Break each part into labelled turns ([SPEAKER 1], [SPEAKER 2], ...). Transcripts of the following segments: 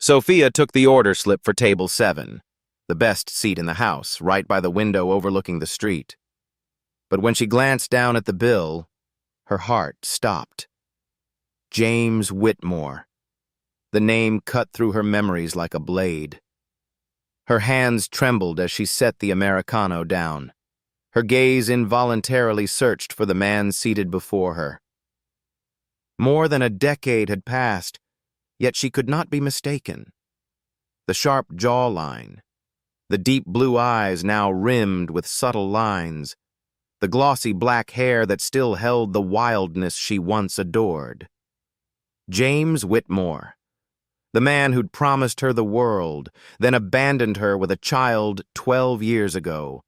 [SPEAKER 1] Sophia took the order slip for table 7, the best seat in the house, right by the window overlooking the street. But when she glanced down at the bill, her heart stopped. James Whitmore. The name cut through her memories like a blade. Her hands trembled as she set the Americano down. Her gaze involuntarily searched for the man seated before her. More than a decade had passed, yet she could not be mistaken. The sharp jawline, the deep blue eyes now rimmed with subtle lines, the glossy black hair that still held the wildness she once adored. James Whitmore, the man who'd promised her the world, then abandoned her with a child 12 years ago.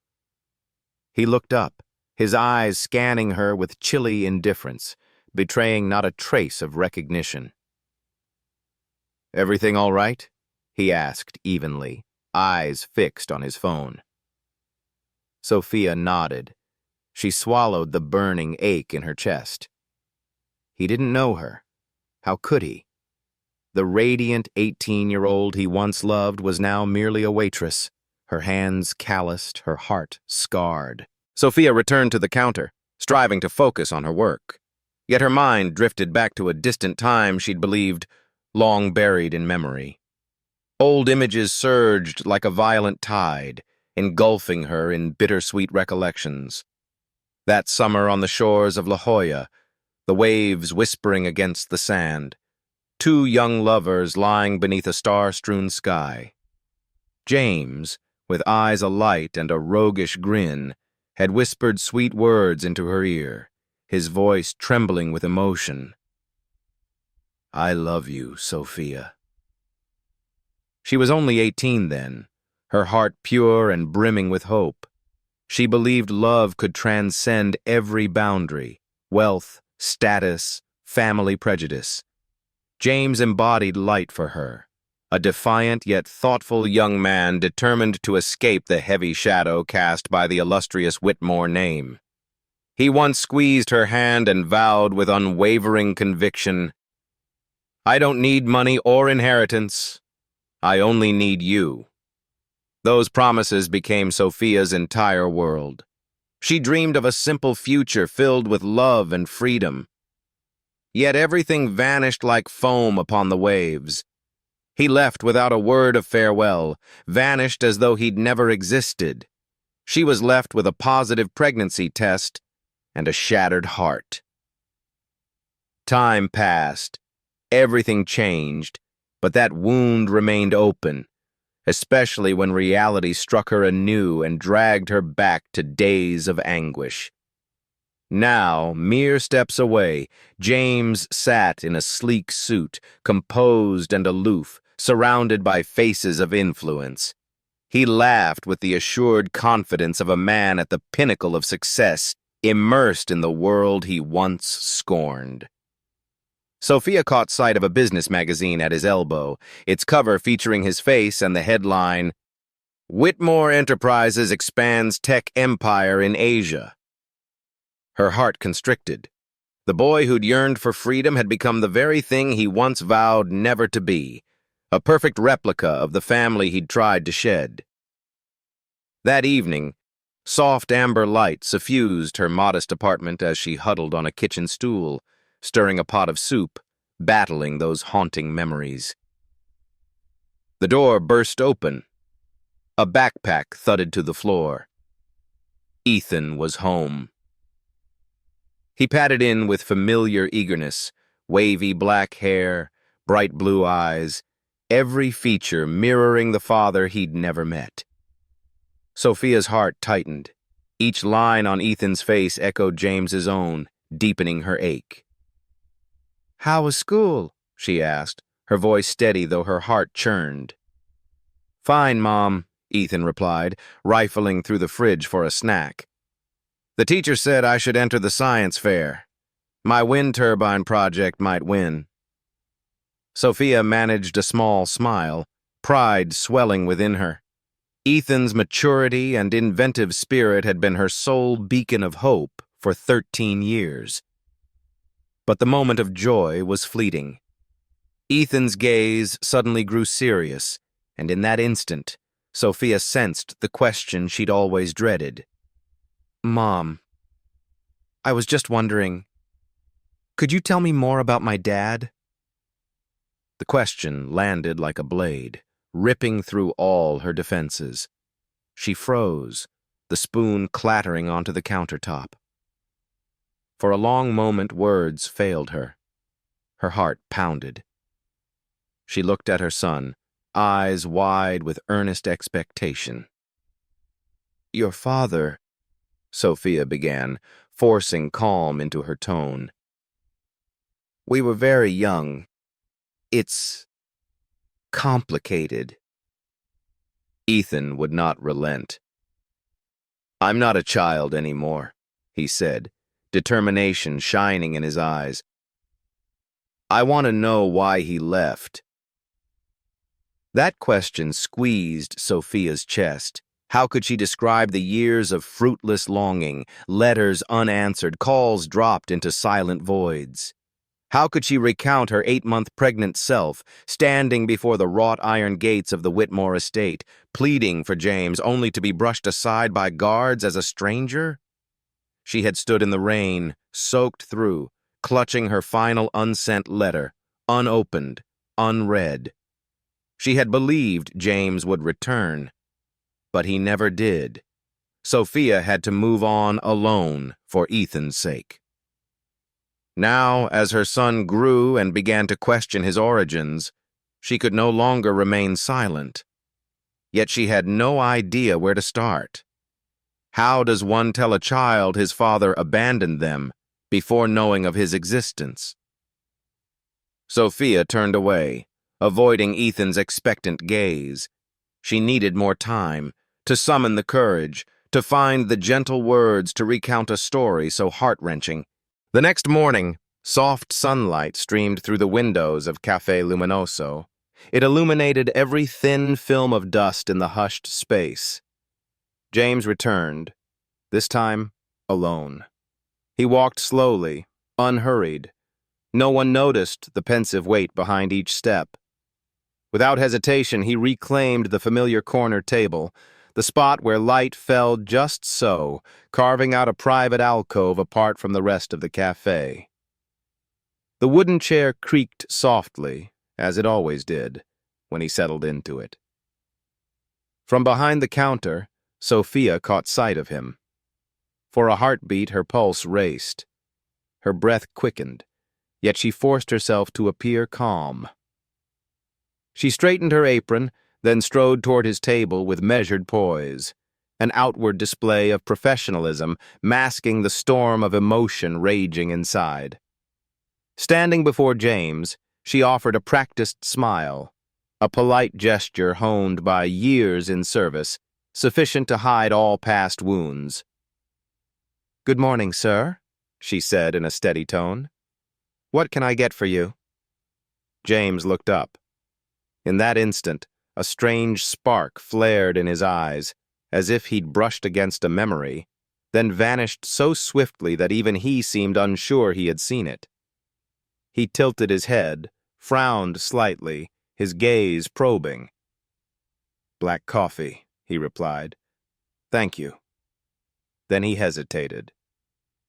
[SPEAKER 1] He looked up, his eyes scanning her with chilly indifference, betraying not a trace of recognition. "Everything all right?" he asked evenly, eyes fixed on his phone. Sophia nodded. She swallowed the burning ache in her chest. He didn't know her. How could he? The radiant 18-year-old he once loved was now merely a waitress, her hands calloused, her heart scarred. Sophia returned to the counter, striving to focus on her work. Yet her mind drifted back to a distant time she'd believed long buried in memory. Old images surged like a violent tide, engulfing her in bittersweet recollections. That summer on the shores of La Jolla, the waves whispering against the sand, 2 young lovers lying beneath a star-strewn sky. James, with eyes alight and a roguish grin, had whispered sweet words into her ear, his voice trembling with emotion. "I love you, Sophia." She was only 18 then, her heart pure and brimming with hope. She believed love could transcend every boundary, wealth, status, family prejudice. James embodied light for her, a defiant yet thoughtful young man determined to escape the heavy shadow cast by the illustrious Whitmore name. He once squeezed her hand and vowed with unwavering conviction, "I don't need money or inheritance. I only need you." Those promises became Sophia's entire world. She dreamed of a simple future filled with love and freedom. Yet everything vanished like foam upon the waves. He left without a word of farewell, vanished as though he'd never existed. She was left with a positive pregnancy test and a shattered heart. Time passed. Everything changed, but that wound remained open, especially when reality struck her anew and dragged her back to days of anguish. Now, mere steps away, James sat in a sleek suit, composed and aloof, surrounded by faces of influence. He laughed with the assured confidence of a man at the pinnacle of success, immersed in the world he once scorned. Sophia caught sight of a business magazine at his elbow, its cover featuring his face and the headline, "Whitmore Enterprises Expands Tech Empire in Asia." Her heart constricted. The boy who'd yearned for freedom had become the very thing he once vowed never to be, a perfect replica of the family he'd tried to shed. That evening, soft amber light suffused her modest apartment as she huddled on a kitchen stool, stirring a pot of soup, battling those haunting memories. The door burst open. A backpack thudded to the floor. Ethan was home. He padded in with familiar eagerness, wavy black hair, bright blue eyes, every feature mirroring the father he'd never met. Sophia's heart tightened. Each line on Ethan's face echoed James's own, deepening her ache. "How was school?" she asked, her voice steady though her heart churned. "Fine, Mom," Ethan replied, rifling through the fridge for a snack. "The teacher said I should enter the science fair. My wind turbine project might win." Sophia managed a small smile, pride swelling within her. Ethan's maturity and inventive spirit had been her sole beacon of hope for 13 years. But the moment of joy was fleeting. Ethan's gaze suddenly grew serious, and in that instant, Sophia sensed the question she'd always dreaded. "Mom, I was just wondering, could you tell me more about my dad?" The question landed like a blade, ripping through all her defenses. She froze, the spoon clattering onto the countertop. For a long moment, words failed her. Her heart pounded. She looked at her son, eyes wide with earnest expectation. "Your father," Sophia began, forcing calm into her tone. "We were very young. It's complicated." Ethan would not relent. "I'm not a child anymore," he said, determination shining in his eyes. "I want to know why he left." That question squeezed Sophia's chest. How could she describe the years of fruitless longing, letters unanswered, calls dropped into silent voids? How could she recount her 8-month pregnant self, standing before the wrought iron gates of the Whitmore estate, pleading for James only to be brushed aside by guards as a stranger? She had stood in the rain, soaked through, clutching her final unsent letter, unopened, unread. She had believed James would return, but he never did. Sophia had to move on alone for Ethan's sake. Now, as her son grew and began to question his origins, she could no longer remain silent. Yet she had no idea where to start. How does one tell a child his father abandoned them before knowing of his existence? Sophia turned away, avoiding Ethan's expectant gaze. She needed more time to summon the courage, to find the gentle words to recount a story so heart-wrenching. The next morning, soft sunlight streamed through the windows of Café Luminoso. It illuminated every thin film of dust in the hushed space. James returned, this time alone. He walked slowly, unhurried. No one noticed the pensive weight behind each step. Without hesitation, he reclaimed the familiar corner table, the spot where light fell just so, carving out a private alcove apart from the rest of the café. The wooden chair creaked softly, as it always did, when he settled into it. From behind the counter, Sophia caught sight of him. For a heartbeat, her pulse raced. Her breath quickened, yet she forced herself to appear calm. She straightened her apron, then strode toward his table with measured poise, an outward display of professionalism masking the storm of emotion raging inside. Standing before James, she offered a practiced smile, a polite gesture honed by years in service, sufficient to hide all past wounds. "Good morning, sir," she said in a steady tone. "What can I get for you?" James looked up. In that instant, a strange spark flared in his eyes, as if he'd brushed against a memory, then vanished so swiftly that even he seemed unsure he had seen it. He tilted his head, frowned slightly, his gaze probing. "Black coffee," he replied. "Thank you." Then he hesitated.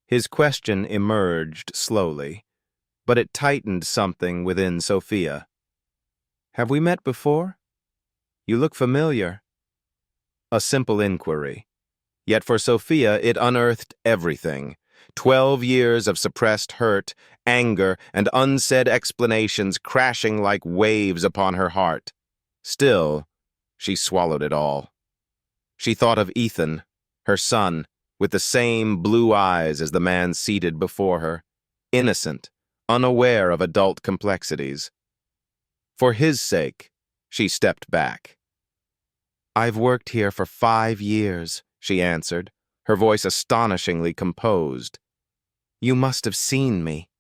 [SPEAKER 1] His question emerged slowly, but it tightened something within Sophia. "Have we met before? You look familiar." A simple inquiry. Yet for Sophia it unearthed everything. 12 years of suppressed hurt, anger, and unsaid explanations crashing like waves upon her heart. Still, she swallowed it all. She thought of Ethan, her son, with the same blue eyes as the man seated before her, innocent, unaware of adult complexities. For his sake, she stepped back. "I've worked here for 5 years," she answered, her voice astonishingly composed. "You must have seen me."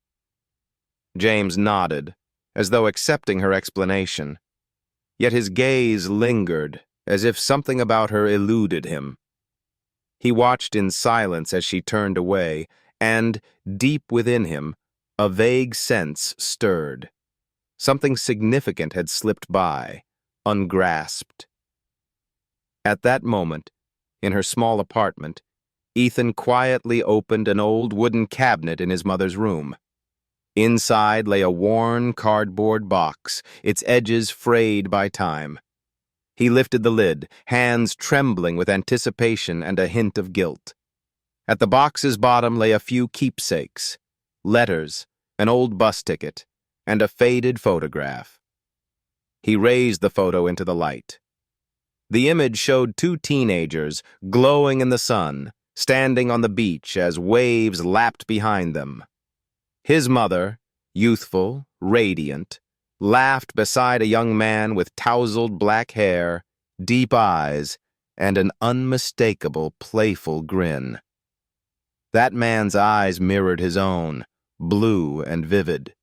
[SPEAKER 1] James nodded, as though accepting her explanation. Yet his gaze lingered, as if something about her eluded him. He watched in silence as she turned away, and, deep within him, a vague sense stirred. Something significant had slipped by, ungrasped. At that moment, in her small apartment, Ethan quietly opened an old wooden cabinet in his mother's room. Inside lay a worn cardboard box, its edges frayed by time. He lifted the lid, hands trembling with anticipation and a hint of guilt. At the box's bottom lay a few keepsakes, letters, an old bus ticket, and a faded photograph. He raised the photo into the light. The image showed two teenagers, glowing in the sun, standing on the beach as waves lapped behind them. His mother, youthful, radiant, laughed beside a young man with tousled black hair, deep eyes, and an unmistakable, playful grin. That man's eyes mirrored his own, blue and vivid.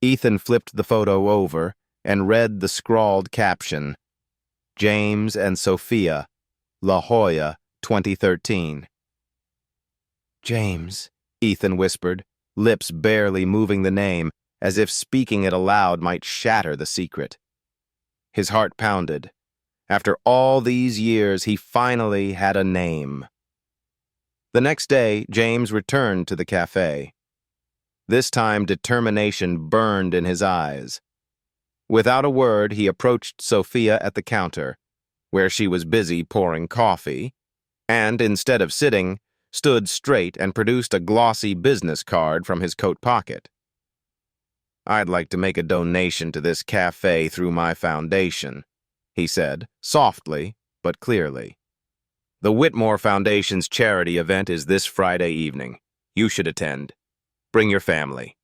[SPEAKER 1] Ethan flipped the photo over and read the scrawled caption, James and Sophia, La Jolla, 2013. James, Ethan whispered, lips barely moving the name, as if speaking it aloud might shatter the secret. His heart pounded. After all these years, he finally had a name. The next day, James returned to the cafe. This time, determination burned in his eyes. Without a word, he approached Sophia at the counter, where she was busy pouring coffee, and, instead of sitting, stood straight and produced a glossy business card from his coat pocket. I'd like to make a donation to this cafe through my foundation, he said, softly but clearly. The Whitmore Foundation's charity event is this Friday evening. You should attend. Bring your family.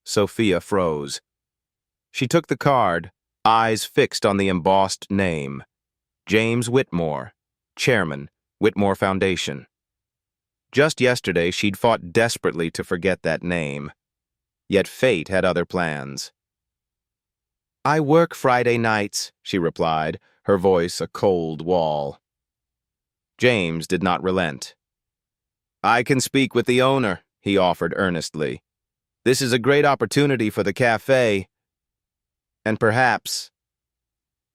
[SPEAKER 1] Sophia froze. She took the card, eyes fixed on the embossed name. James Whitmore, Chairman, Whitmore Foundation. Just yesterday, she'd fought desperately to forget that name. Yet fate had other plans. I work Friday nights, she replied, her voice a cold wall. James did not relent. I can speak with the owner, he offered earnestly. This is a great opportunity for the cafe, and perhaps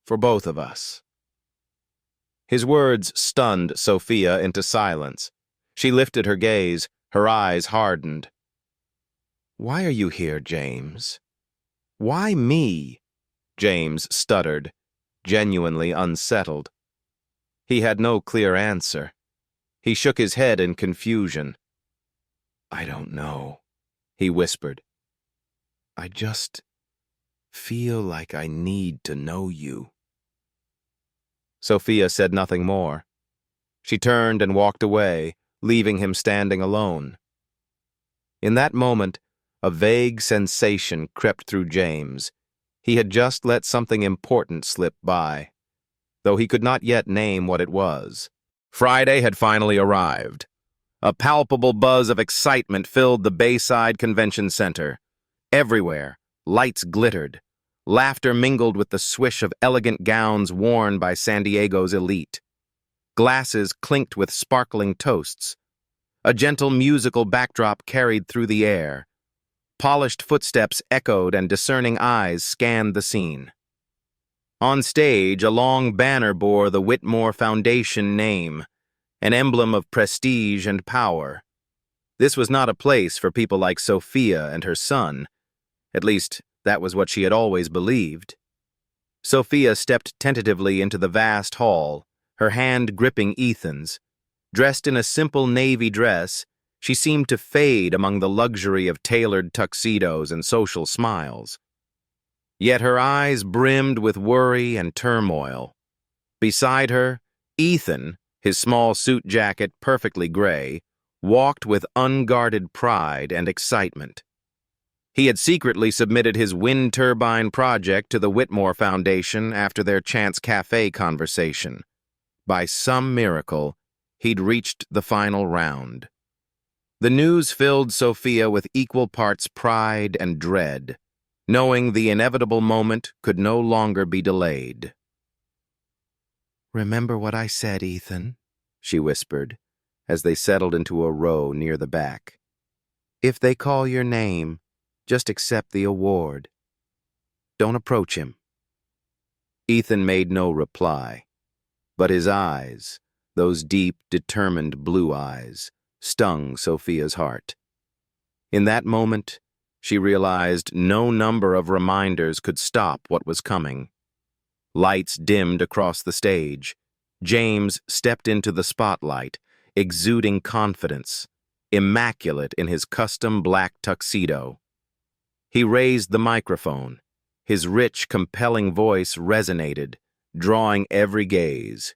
[SPEAKER 1] for both of us. His words stunned Sophia into silence. She lifted her gaze, her eyes hardened. Why are you here, James? Why me? James stuttered, genuinely unsettled. He had no clear answer. He shook his head in confusion. I don't know, he whispered. I just feel like I need to know you. Sophia said nothing more. She turned and walked away, leaving him standing alone. In that moment, a vague sensation crept through James. He had just let something important slip by, though he could not yet name what it was. Friday had finally arrived. A palpable buzz of excitement filled the Bayside Convention Center. Everywhere, lights glittered. Laughter mingled with the swish of elegant gowns worn by San Diego's elite. Glasses clinked with sparkling toasts. A gentle musical backdrop carried through the air. Polished footsteps echoed and discerning eyes scanned the scene. On stage, a long banner bore the Whitmore Foundation name, an emblem of prestige and power. This was not a place for people like Sophia and her son. At least, that was what she had always believed. Sophia stepped tentatively into the vast hall, her hand gripping Ethan's. Dressed in a simple navy dress, she seemed to fade among the luxury of tailored tuxedos and social smiles. Yet her eyes brimmed with worry and turmoil. Beside her, Ethan, his small suit jacket perfectly gray, walked with unguarded pride and excitement. He had secretly submitted his wind turbine project to the Whitmore Foundation after their chance cafe conversation. By some miracle, he'd reached the final round. The news filled Sophia with equal parts pride and dread, knowing the inevitable moment could no longer be delayed. Remember what I said, Ethan, she whispered, as they settled into a row near the back. If they call your name, just accept the award. Don't approach him." Ethan made no reply, but his eyes, those deep, determined blue eyes, stung Sophia's heart. In that moment, she realized no number of reminders could stop what was coming. Lights dimmed across the stage. James stepped into the spotlight, exuding confidence, immaculate in his custom black tuxedo. He raised the microphone. His rich, compelling voice resonated, drawing every gaze.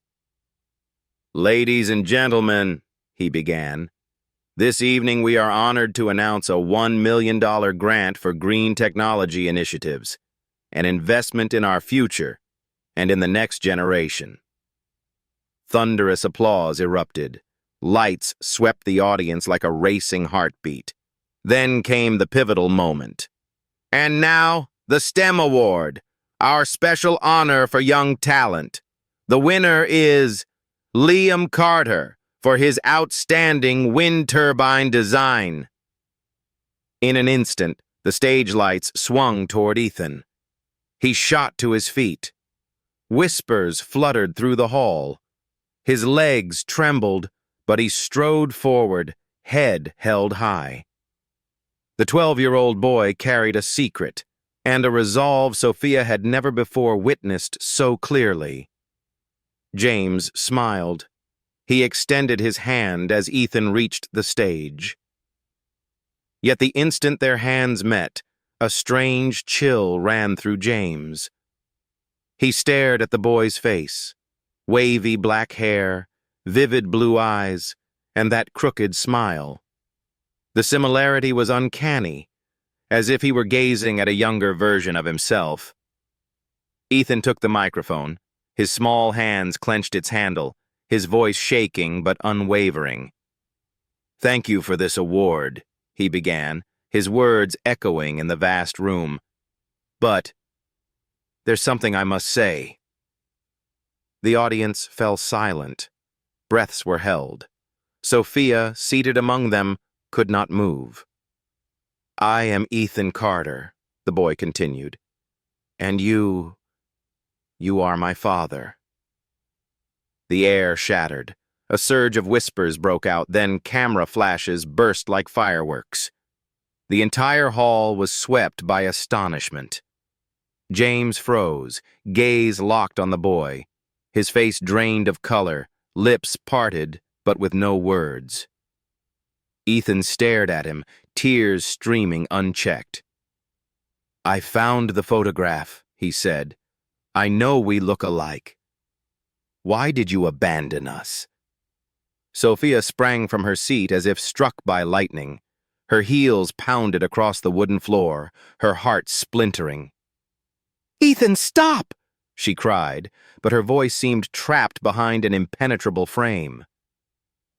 [SPEAKER 1] "Ladies and gentlemen," he began, "this evening we are honored to announce a $1 million grant for green technology initiatives, an investment in our future and in the next generation." Thunderous applause erupted. Lights swept the audience like a racing heartbeat. Then came the pivotal moment. "And now, the STEM Award, our special honor for young talent. The winner is Liam Carter for his outstanding wind turbine design." In an instant, the stage lights swung toward Ethan. He shot to his feet. Whispers fluttered through the hall. His legs trembled, but he strode forward, head held high. The 12-year-old boy carried a secret, and a resolve Sophia had never before witnessed so clearly. James smiled. He extended his hand as Ethan reached the stage. Yet the instant their hands met, a strange chill ran through James. He stared at the boy's face, wavy black hair, vivid blue eyes, and that crooked smile. The similarity was uncanny, as if he were gazing at a younger version of himself. Ethan took the microphone. His small hands clenched its handle, his voice shaking but unwavering. "Thank you for this award," he began, his words echoing in the vast room. "But there's something I must say." The audience fell silent. Breaths were held. Sophia, seated among them, could not move. "I am Ethan Carter," the boy continued, "and you are my father." The air shattered. A surge of whispers broke out, then camera flashes burst like fireworks. The entire hall was swept by astonishment. James froze, gaze locked on the boy, his face drained of color, lips parted, but with no words. Ethan stared at him, tears streaming unchecked. "I found the photograph," he said. "I know we look alike. Why did you abandon us?" Sophia sprang from her seat as if struck by lightning. Her heels pounded across the wooden floor, her heart splintering. "Ethan, stop!" she cried, but her voice seemed trapped behind an impenetrable frame.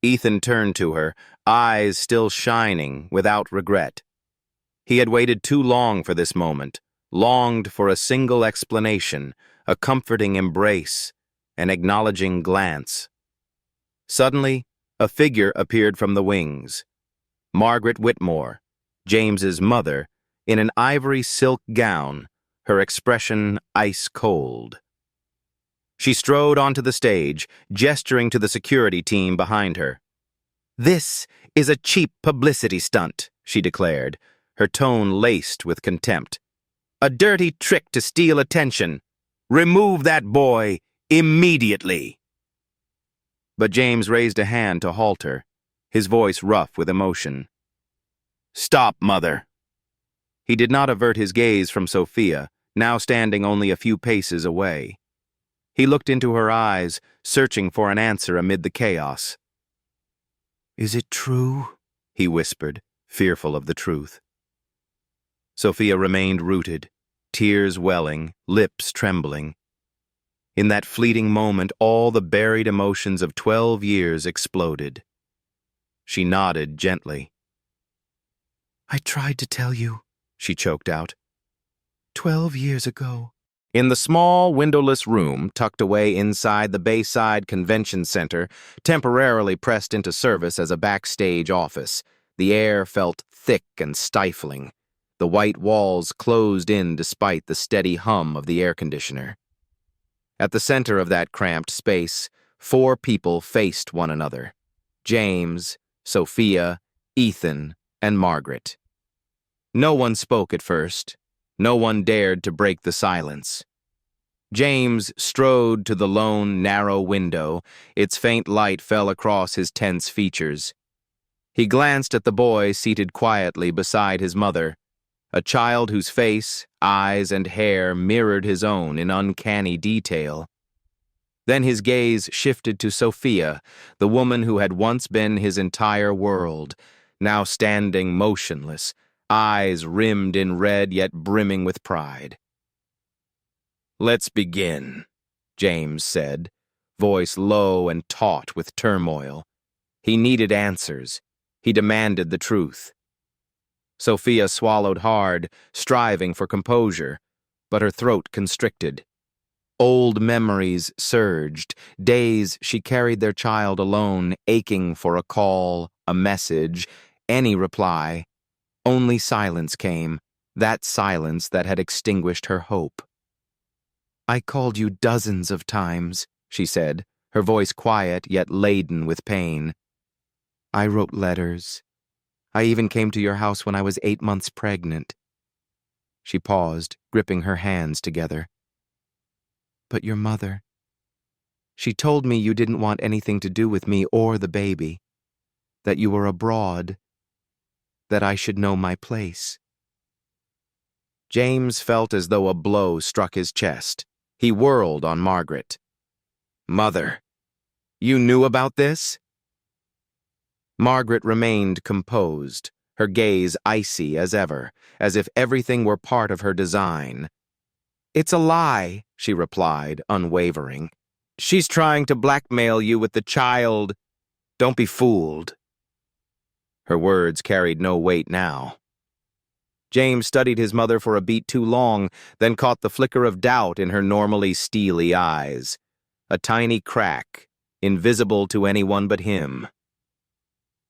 [SPEAKER 1] Ethan turned to her, eyes still shining, without regret. He had waited too long for this moment, longed for a single explanation, a comforting embrace, an acknowledging glance. Suddenly, a figure appeared from the wings. Margaret Whitmore, James's mother, in an ivory silk gown, her expression ice cold. She strode onto the stage, gesturing to the security team behind her. "This is a cheap publicity stunt," she declared, her tone laced with contempt. "A dirty trick to steal attention. Remove that boy immediately." But James raised a hand to halt her, his voice rough with emotion. "Stop, Mother." He did not avert his gaze from Sophia, now standing only a few paces away. He looked into her eyes, searching for an answer amid the chaos. "Is it true?" he whispered, fearful of the truth. Sophia remained rooted, tears welling, lips trembling. In that fleeting moment, all the buried emotions of 12 years exploded. She nodded gently. "I tried to tell you," she choked out. 12 years ago. In the small, windowless room tucked away inside the Bayside Convention Center, temporarily pressed into service as a backstage office, the air felt thick and stifling. The white walls closed in despite the steady hum of the air conditioner. At the center of that cramped space, 4 people faced one another: James, Sophia, Ethan, and Margaret. No one spoke at first. No one dared to break the silence. James strode to the lone, narrow window. Its faint light fell across his tense features. He glanced at the boy seated quietly beside his mother, a child whose face, eyes, and hair mirrored his own in uncanny detail. Then his gaze shifted to Sophia, the woman who had once been his entire world, now standing motionless, eyes rimmed in red yet brimming with pride. "Let's begin," James said, voice low and taut with turmoil. He needed answers. He demanded the truth. Sophia swallowed hard, striving for composure, but her throat constricted. Old memories surged, days she carried their child alone, aching for a call, a message, any reply. Only silence came, that silence that had extinguished her hope. "I called you dozens of times," she said, her voice quiet yet laden with pain. "I wrote letters. I even came to your house when I was 8 months pregnant." She paused, gripping her hands together. "But your mother, she told me you didn't want anything to do with me or the baby, that you were abroad, that I should know my place." James felt as though a blow struck his chest. He whirled on Margaret. "Mother, you knew about this?" Margaret remained composed, her gaze icy as ever, as if everything were part of her design. "It's a lie," she replied, unwavering. "She's trying to blackmail you with the child. Don't be fooled." Her words carried no weight now. James studied his mother for a beat too long, then caught the flicker of doubt in her normally steely eyes. A tiny crack, invisible to anyone but him.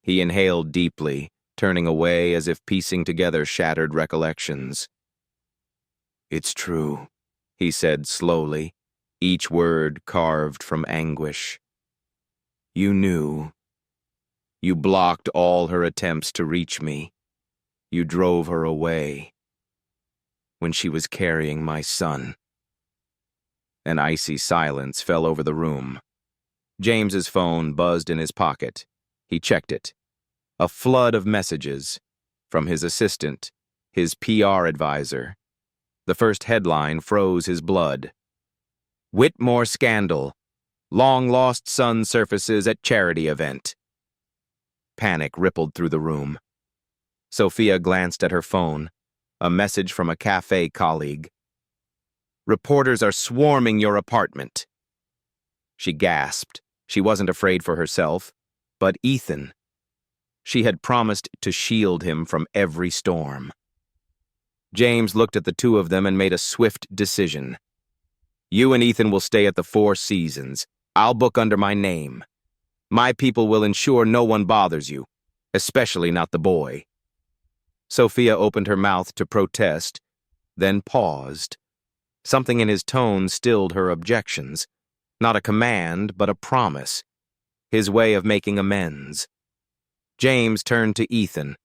[SPEAKER 1] He inhaled deeply, turning away as if piecing together shattered recollections. "It's true," he said slowly, each word carved from anguish. "You knew. You blocked all her attempts to reach me. You drove her away. When she was carrying my son." An icy silence fell over the room. James's phone buzzed in his pocket. He checked it. A flood of messages from his assistant, his PR advisor. The first headline froze his blood. "Whitmore scandal. Long-lost son surfaces at charity event." Panic rippled through the room. Sophia glanced at her phone. A message from a cafe colleague. "Reporters are swarming your apartment." She gasped. She wasn't afraid for herself, but Ethan. She had promised to shield him from every storm. James looked at the two of them and made a swift decision. "You and Ethan will stay at the Four Seasons. I'll book under my name. My people will ensure no one bothers you, especially not the boy." Sophia opened her mouth to protest, then paused. Something in his tone stilled her objections. Not a command, but a promise. His way of making amends. James turned to Ethan.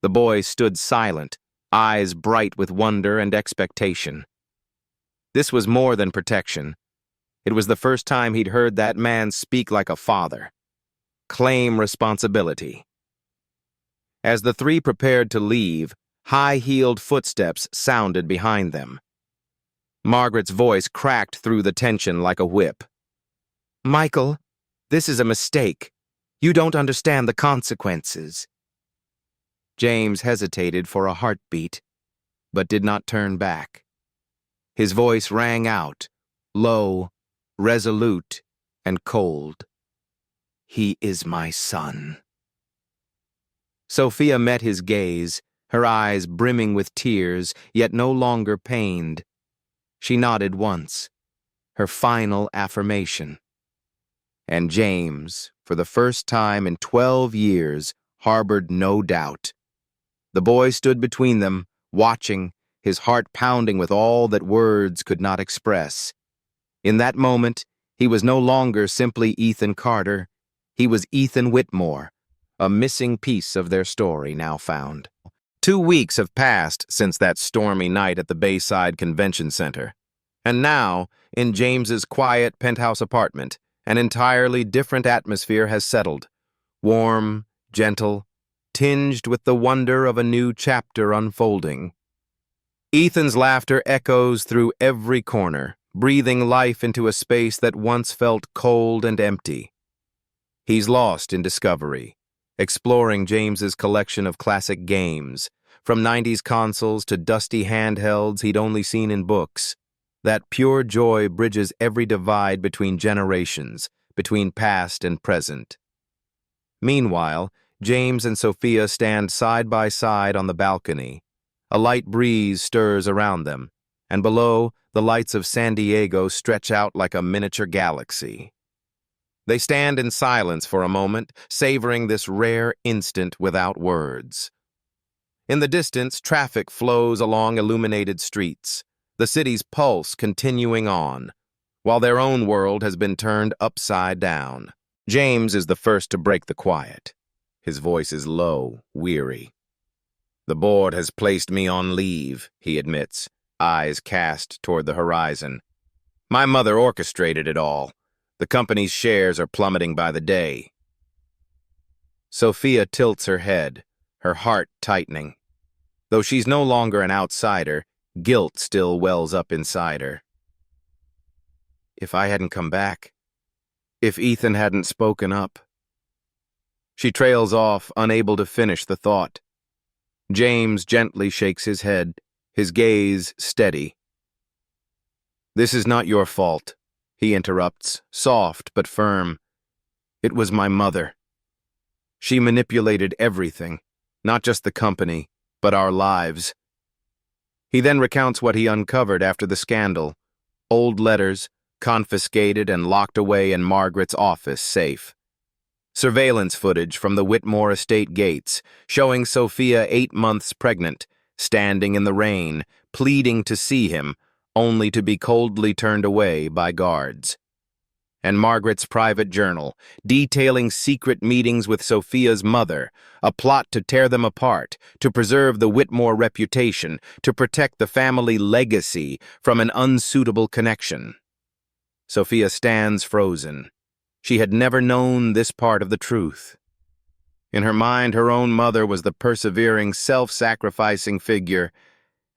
[SPEAKER 1] The boy stood silent, eyes bright with wonder and expectation. This was more than protection. It was the first time he'd heard that man speak like a father. Claim responsibility. As the three prepared to leave, high-heeled footsteps sounded behind them. Margaret's voice cracked through the tension like a whip. "Michael, this is a mistake. You don't understand the consequences." James hesitated for a heartbeat, but did not turn back. His voice rang out, low, resolute, and cold. "He is my son." Sophia met his gaze, her eyes brimming with tears, yet no longer pained. She nodded once, her final affirmation. And James, for the first time in 12 years, harbored no doubt. The boy stood between them, watching, his heart pounding with all that words could not express. In that moment, he was no longer simply Ethan Carter. He was Ethan Whitmore, a missing piece of their story now found. 2 weeks have passed since that stormy night at the Bayside Convention Center. And now, in James's quiet penthouse apartment, an entirely different atmosphere has settled. Warm, gentle, tinged with the wonder of a new chapter unfolding. Ethan's laughter echoes through every corner, breathing life into a space that once felt cold and empty. He's lost in discovery, exploring James's collection of classic games, from 90s consoles to dusty handhelds he'd only seen in books. That pure joy bridges every divide between generations, between past and present. Meanwhile, James and Sophia stand side by side on the balcony. A light breeze stirs around them, and below, the lights of San Diego stretch out like a miniature galaxy. They stand in silence for a moment, savoring this rare instant without words. In the distance, traffic flows along illuminated streets, the city's pulse continuing on, while their own world has been turned upside down. James is the first to break the quiet. His voice is low, weary. "The board has placed me on leave," he admits, eyes cast toward the horizon. "My mother orchestrated it all. The company's shares are plummeting by the day." Sophia tilts her head, her heart tightening. Though she's no longer an outsider, guilt still wells up inside her. If I hadn't come back, if Ethan hadn't spoken up. She trails off, unable to finish the thought. James gently shakes his head, his gaze steady. "This is not your fault," he interrupts, soft but firm. "It was my mother. She manipulated everything, not just the company, but our lives." He then recounts what he uncovered after the scandal. Old letters, confiscated and locked away in Margaret's office safe. Surveillance footage from the Whitmore estate gates, showing Sophia 8 months pregnant, standing in the rain, pleading to see him, only to be coldly turned away by guards. And Margaret's private journal, detailing secret meetings with Sophia's mother, a plot to tear them apart, to preserve the Whitmore reputation, to protect the family legacy from an unsuitable connection. Sophia stands frozen. She had never known this part of the truth. In her mind, her own mother was the persevering, self-sacrificing figure,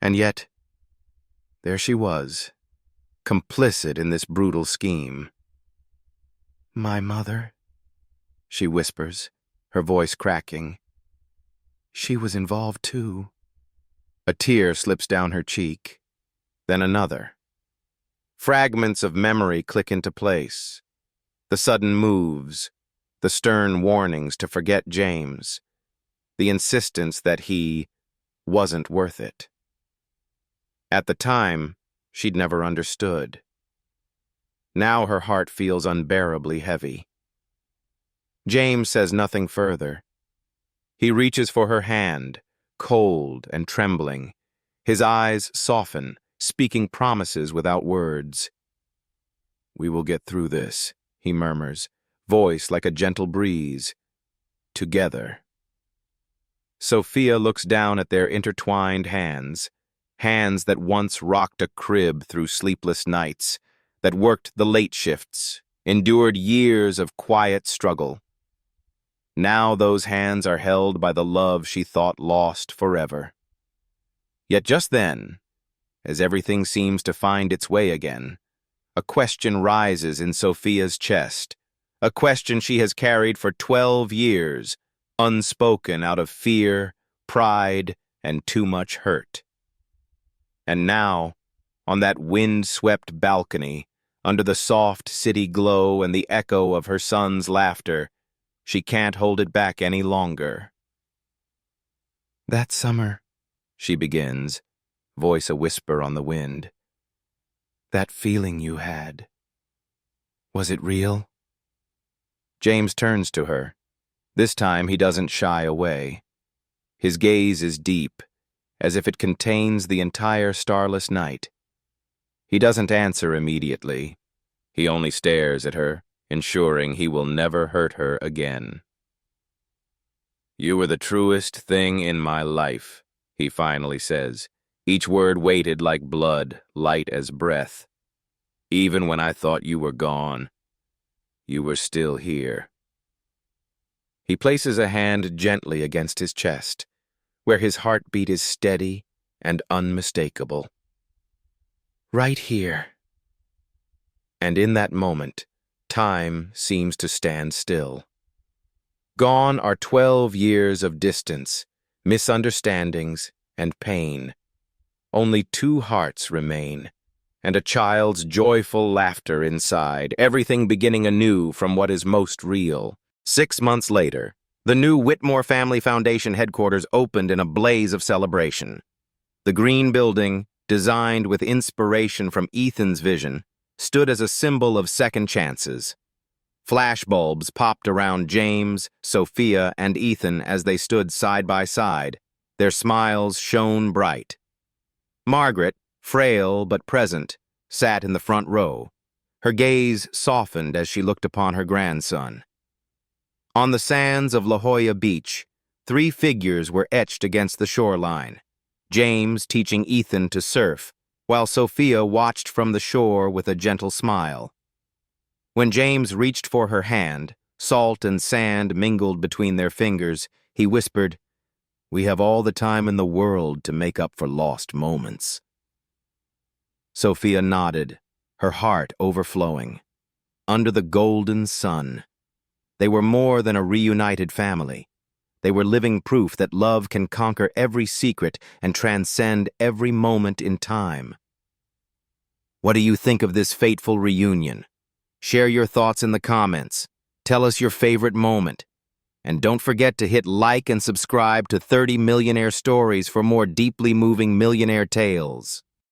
[SPEAKER 1] and yet, there she was, complicit in this brutal scheme. "My mother," she whispers, her voice cracking. "She was involved too." A tear slips down her cheek, then another. Fragments of memory click into place. The sudden moves, the stern warnings to forget James, the insistence that he wasn't worth it. At the time, she'd never understood. Now her heart feels unbearably heavy. James says nothing further. He reaches for her hand, cold and trembling. His eyes soften, speaking promises without words. "We will get through this," he murmurs, voice like a gentle breeze. "Together." Sophia looks down at their intertwined hands, hands that once rocked a crib through sleepless nights, that worked the late shifts, endured years of quiet struggle. Now those hands are held by the love she thought lost forever. Yet just then, as everything seems to find its way again, a question rises in Sophia's chest, a question she has carried for 12 years, unspoken out of fear, pride, and too much hurt. And now, on that wind-swept balcony, under the soft city glow and the echo of her son's laughter, she can't hold it back any longer. "That summer," she begins, voice a whisper on the wind. "That feeling you had, was it real?" James turns to her. This time he doesn't shy away. His gaze is deep, as if it contains the entire starless night. He doesn't answer immediately. He only stares at her, ensuring he will never hurt her again. "You were the truest thing in my life," he finally says, each word weighted like blood, light as breath. "Even when I thought you were gone, you were still here." He places a hand gently against his chest, where his heartbeat is steady and unmistakable. "Right here." And in that moment, time seems to stand still. Gone are 12 years of distance, misunderstandings, and pain. Only two hearts remain, and a child's joyful laughter inside, everything beginning anew from what is most real. 6 months later, the new Whitmore Family Foundation headquarters opened in a blaze of celebration. The green building, designed with inspiration from Ethan's vision, stood as a symbol of second chances. Flashbulbs popped around James, Sophia, and Ethan as they stood side by side. Their smiles shone bright. Margaret, frail but present, sat in the front row. Her gaze softened as she looked upon her grandson. On the sands of La Jolla Beach, 3 figures were etched against the shoreline. James teaching Ethan to surf, while Sophia watched from the shore with a gentle smile. When James reached for her hand, salt and sand mingled between their fingers, he whispered, "We have all the time in the world to make up for lost moments." Sophia nodded, her heart overflowing. Under the golden sun, they were more than a reunited family. They were living proof that love can conquer every secret and transcend every moment in time. What do you think of this fateful reunion? Share your thoughts in the comments. Tell us your favorite moment. And don't forget to hit like and subscribe to 30 Millionaire Stories for more deeply moving millionaire tales.